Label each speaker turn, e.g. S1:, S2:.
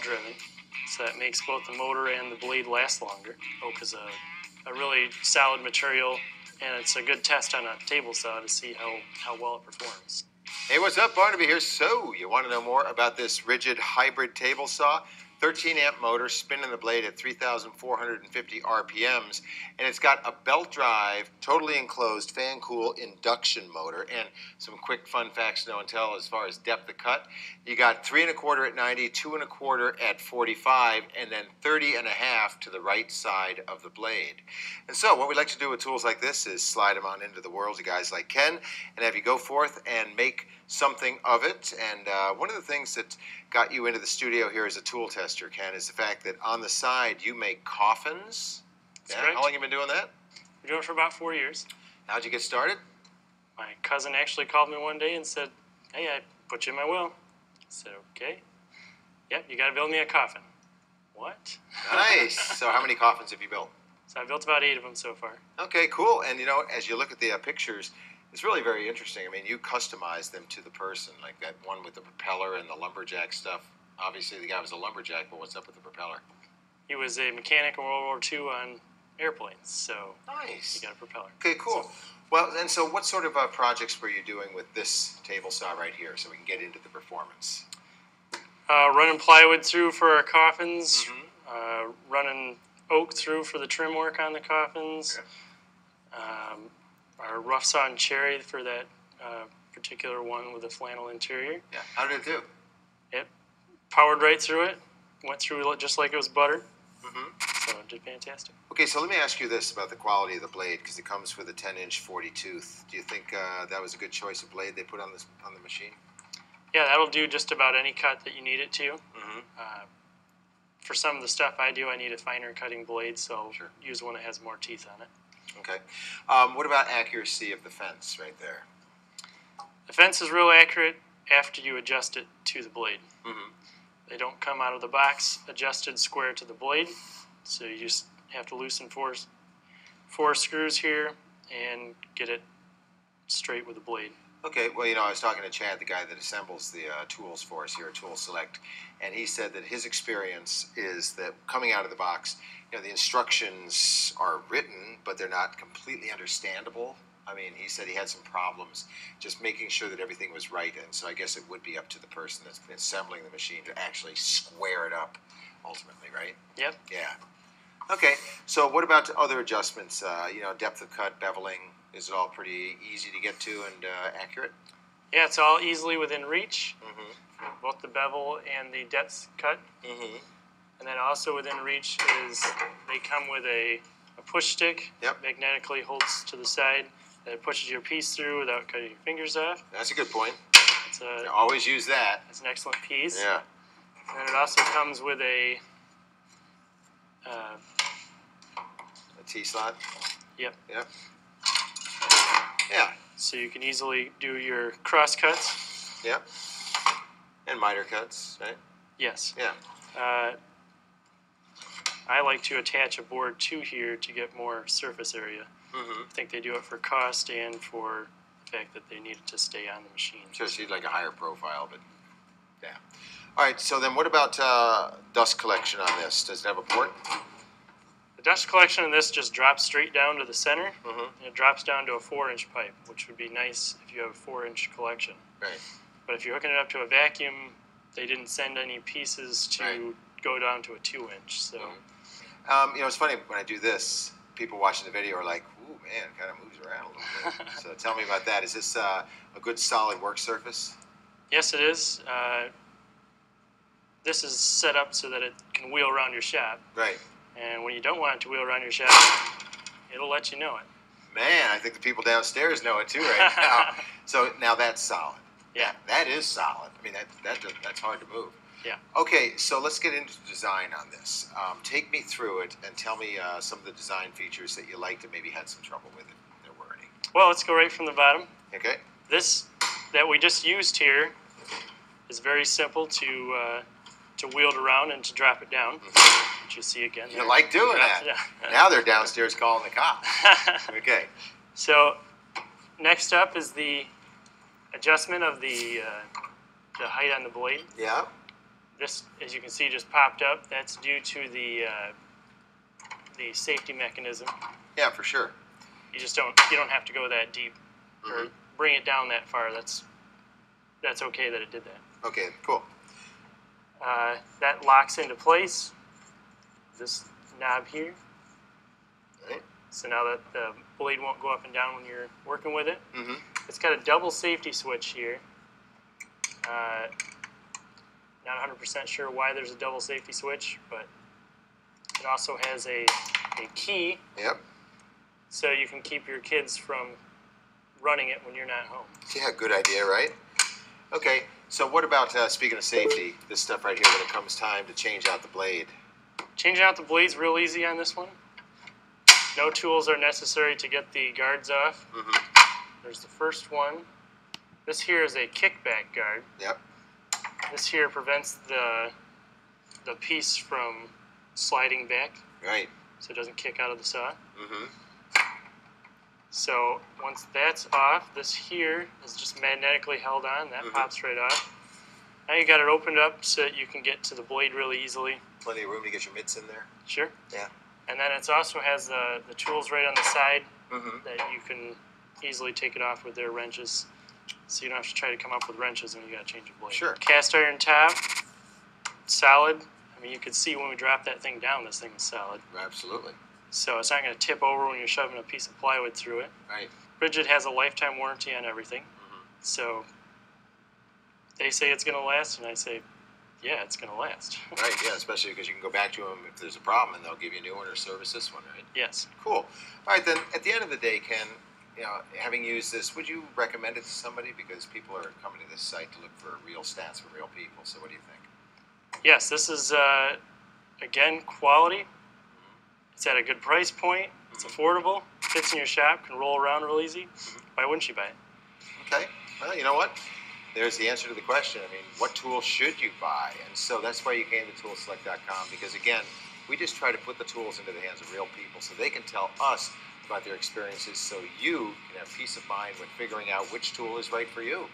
S1: driven, so that makes both the motor and the blade last longer. Oak is a really solid material, and it's a good test on a table saw to see how well it performs.
S2: Hey, what's up? Barnaby here. So, you want to know more about this rigid hybrid table saw? 13-amp motor spinning the blade at 3,450 RPMs, and it's got a belt drive, totally enclosed fan cool induction motor, and some quick fun facts to know and tell as far as depth of cut. You got 3 1/4 at 90, 2 1/4 at 45, and then 30 1/2 to the right side of the blade. And so what we like to do with tools like this is slide them on into the world of guys like Ken and have you go forth and make something of it. And one of the things that got you into the studio here as a tool tester, Ken, is the fact that on the side you make coffins.
S1: That's correct.
S2: How long have you been doing that?
S1: I've been doing it for about 4 years.
S2: How'd you get started?
S1: My cousin actually called me one day and said, "Hey, I put you in my will." I said, "Okay. Yep, you got to build me a coffin." What?
S2: Nice. So how many coffins have you built?
S1: So I built about 8 of them so far.
S2: Okay, cool. And you know, as you look at the pictures, it's really very interesting. I mean, you customize them to the person, like that one with the propeller and the lumberjack stuff. Obviously, the guy was a lumberjack, but what's up with the propeller?
S1: He was a mechanic in World War II on airplanes, so
S2: nice.
S1: he got a propeller.
S2: Okay, cool. So, well, and so what sort of projects were you doing with this table saw right here, so we can get into the performance?
S1: Running plywood through for our coffins, running oak through for the trim work on the coffins. Okay. Our rough sawn cherry for that particular one with the flannel interior.
S2: Yeah. How did it do?
S1: It powered right through it. Went through just like it was butter. So it did fantastic.
S2: Okay, so let me ask you this about the quality of the blade, because it comes with a 10-inch 40 tooth. Do you think that was a good choice of blade they put on the machine?
S1: Yeah, that'll do just about any cut that you need it to. For some of the stuff I do, I need a finer cutting blade, so I'll use one that has more teeth on it.
S2: Okay. What about accuracy of the fence right there?
S1: The fence is real accurate after you adjust it to the blade. They don't come out of the box adjusted square to the blade, so you just have to loosen four screws here and get it straight with the blade. Okay, well, you know, I was talking to Chad, the guy that assembles the tools for us here at Tool Select, and he said that his experience is that coming out of the box, you know, the instructions are written, but they're not completely understandable. I mean, he said he had some problems just making sure that everything was right, and so I guess it would be up to the person that's assembling the machine to actually square it up ultimately, right? Yep. Yeah. Okay, so what about other adjustments, you know, depth of cut, beveling? Is it all pretty easy to get to and accurate? Yeah, it's all easily within reach, both the bevel and the depth cut. And then also within reach is they come with a push stick, magnetically holds to the side, that pushes your piece through without cutting your fingers off. That's a good point. Always use that. It's an excellent piece. Yeah. And it also comes with a T-slot? Yep. Yep. Yeah. So you can easily do your cross cuts. Yep. And miter cuts, right? Yes. Yeah. I like to attach a board to here to get more surface area. I think they do it for cost and for the fact that they need it to stay on the machine. Sure, so you'd like a higher profile, but yeah. All right, so then what about dust collection on this? Does it have a port? The dust collection on this just drops straight down to the center, and it drops down to a 4-inch pipe, which would be nice if you have a 4-inch collection. Right. But if you're hooking it up to a vacuum, they didn't send any pieces to go down to a 2-inch. So, you know, it's funny when I do this. People watching the video are like, "Ooh, man, it kind of moves around a little bit." So tell me about that. Is this a good solid work surface? Yes, it is. This is set up so that it can wheel around your shop. Right. And when you don't want it to wheel around your shop, it'll let you know it. Man, I think the people downstairs know it too right now. So now that's solid. Yeah. That is solid. I mean, that's hard to move. Yeah. Okay, so let's get into design on this. Take me through it and tell me some of the design features that you liked and maybe had some trouble with it, if there were any. Well, let's go right from the bottom. Okay. This that we just used here is very simple to wheel it around and to drop it down. Which you see again. You like doing that. Now they're downstairs calling the cops. Okay. So next up is the adjustment of the height on the blade. Yeah. This, as you can see, just popped up. That's due to the safety mechanism.
S2: Yeah, for sure.
S1: You don't have to go that deep or bring it down that far. That's okay that it did that.
S2: Okay, cool.
S1: That locks into place. This knob here.
S2: Right.
S1: So now that the blade won't go up and down when you're working with it.
S2: Mm-hmm.
S1: It's got a double safety switch here. Not 100% sure why there's a double safety switch, but it also has a key.
S2: Yep.
S1: So you can keep your kids from running it when you're not home.
S2: Yeah, good idea, right? Okay, so what about, speaking of safety, this stuff right here when it comes time to change out the blade?
S1: Changing out the blade's real easy on this one. No tools are necessary to get the guards off.
S2: Mm-hmm.
S1: There's the first one. This here is a kickback guard.
S2: Yep.
S1: This here prevents the piece from sliding back.
S2: Right.
S1: So it doesn't kick out of the saw.
S2: Mm-hmm.
S1: So once that's off, this here is just magnetically held on. That pops right off. Now you got it opened up so that you can get to the blade really easily.
S2: Plenty of room to get your mitts in there.
S1: Sure.
S2: Yeah.
S1: And then it also has the tools right on the side that you can easily take it off with their wrenches. So you don't have to try to come up with wrenches when you got to change a blade.
S2: Sure.
S1: Cast iron top, solid. I mean, you could see when we dropped that thing down, this thing was solid.
S2: Absolutely.
S1: So it's not going to tip over when you're shoving a piece of plywood through it.
S2: Right.
S1: Rigid has a lifetime warranty on everything. So they say it's going to last, and I say, yeah, it's going to last.
S2: Right, yeah, especially because you can go back to them if there's a problem, and they'll give you a new one or service this one, right?
S1: Yes.
S2: Cool. All right, then, at the end of the day, Ken, having used this, would you recommend it to somebody? Because people are coming to this site to look for real stats from real people, so what do you think?
S1: Yes, this is, again, quality. It's at a good price point. It's affordable. Fits in your shop. Can roll around real easy. Why wouldn't you buy it?
S2: Okay. Well, you know what? There's the answer to the question. I mean, what tools should you buy? And so that's why you came to toolselect.com, because, again, we just try to put the tools into the hands of real people so they can tell us about their experiences so you can have peace of mind when figuring out which tool is right for you.